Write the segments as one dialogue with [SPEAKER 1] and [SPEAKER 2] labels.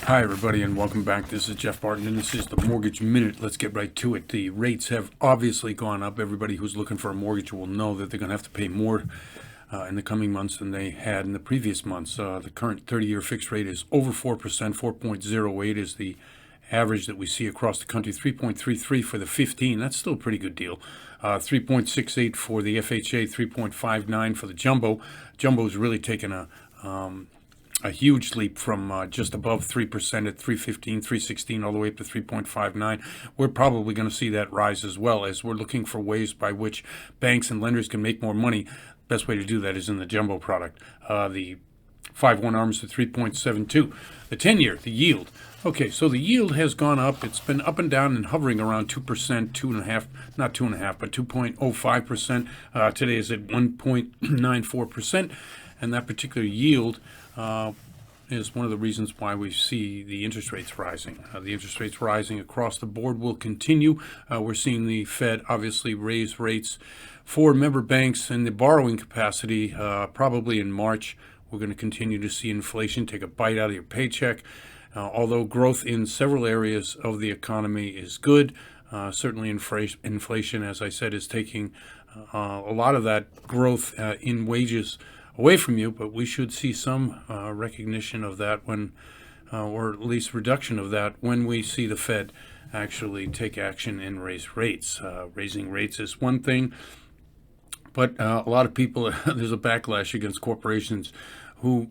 [SPEAKER 1] Hi, everybody, and welcome back. This is Jeff Barton, and this is the Mortgage Minute. Let's get right to it. The rates have obviously gone up. Everybody who's looking for a mortgage will know that they're going to have to pay more in the coming months than they had in the previous months. The current 30-year fixed rate is over 4%. 4.08 is the average that we see across the country. 3.33 for the 15. That's still a pretty good deal. 3.68 for the FHA. 3.59 for the jumbo. Jumbo's really taken a huge leap from just above 3% at 315, 316, all the way up to 3.59. We're probably going to see that rise as well, as we're looking for ways by which banks and lenders can make more money. Best way to do that is in the jumbo product. The 5/1 ARMs to 3.72. The 10-year, the yield. Okay, so the yield has gone up. It's been up and down and hovering around 2%, 2.5, not 2.5, but 2.05%. Today is at 1.94%, and that particular yield is one of the reasons why we see the interest rates rising. The interest rates rising across the board will continue. We're seeing the Fed obviously raise rates for member banks and the borrowing capacity probably in March. We're going to continue to see inflation take a bite out of your paycheck. Although growth in several areas of the economy is good, certainly inflation, as I said, is taking a lot of that growth in wages away from you, but we should see some recognition of that when, or at least reduction of that, when we see the Fed actually take action and raise rates. Raising rates is one thing, but a lot of people, there's a backlash against corporations who,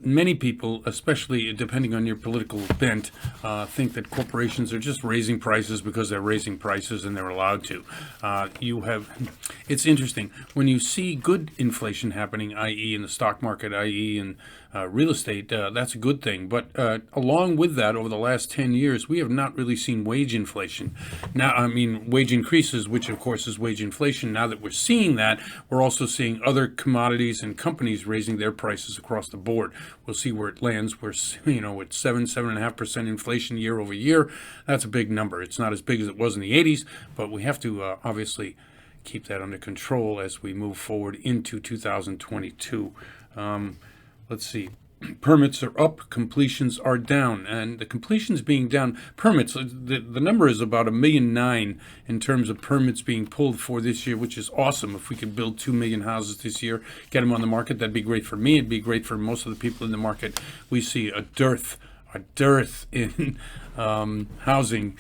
[SPEAKER 1] many people, especially depending on your political bent, think that corporations are just raising prices because they're raising prices and they're allowed to. It's interesting when you see good inflation happening, i.e. in the stock market, i.e. in real estate, that's a good thing. But along with that, over the last 10 years, we have not really seen wage inflation. Wage increases, which of course is wage inflation. Now that we're seeing that, we're also seeing other commodities and companies raising their prices across the board. We'll see where it lands. We're, at 7.5% inflation year over year. That's a big number. It's not as big as it was in the 80s, but we have to obviously keep that under control as we move forward into 2022. Let's see. Permits are up, completions are down, and the completions being down, permits, the number is about 1.9 million in terms of permits being pulled for this year, which is awesome. If we could build 2 million houses this year, get them on the market, that'd be great for me. It'd be great for most of the people in the market. We see a dearth in housing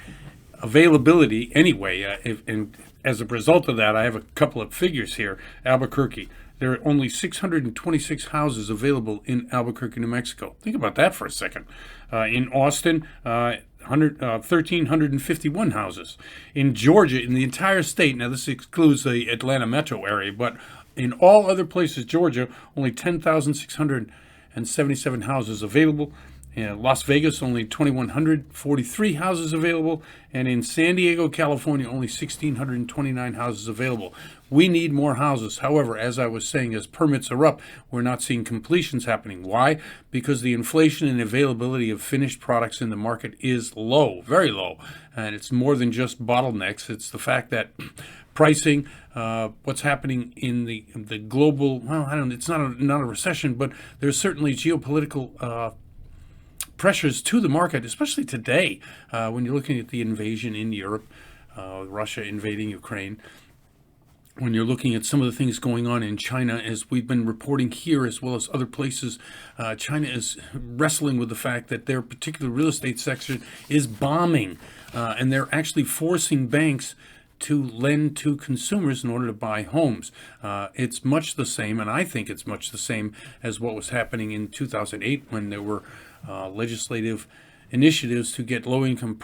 [SPEAKER 1] availability anyway. And as a result of that, I have a couple of figures here. Albuquerque. There are only 626 houses available in Albuquerque, New Mexico. Think about that for a second. In Austin, 1,351 houses. In Georgia, in the entire state, now this excludes the Atlanta metro area, but in all other places, Georgia, only 10,677 houses available. In Las Vegas, only 2,143 houses available. And in San Diego, California, only 1,629 houses available. We need more houses. However, as I was saying, as permits are up, we're not seeing completions happening. Why? Because the inflation and availability of finished products in the market is low, very low. And it's more than just bottlenecks. It's the fact that pricing, what's happening in the global, it's not a recession, but there's certainly geopolitical pressures to the market, especially today, when you're looking at the invasion in Europe, Russia invading Ukraine, when you're looking at some of the things going on in China, as we've been reporting here as well as other places. China is wrestling with the fact that their particular real estate sector is bombing, and they're actually forcing banks to lend to consumers in order to buy homes. It's much the same, and I think it's much the same as what was happening in 2008 when there were legislative initiatives to get low-income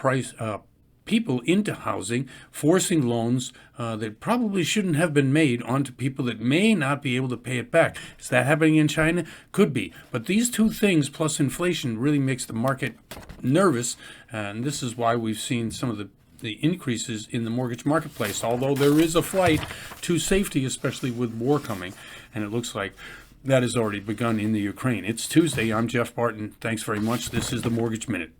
[SPEAKER 1] people into housing, forcing loans that probably shouldn't have been made onto people that may not be able to pay it back. Is that happening in China? Could be. But these two things plus inflation really makes the market nervous, and this is why we've seen some of the increases in the mortgage marketplace, although there is a flight to safety, especially with war coming, and it looks like that has already begun in the Ukraine. It's Tuesday. I'm Jeff Barton. Thanks very much. This is the Mortgage Minute.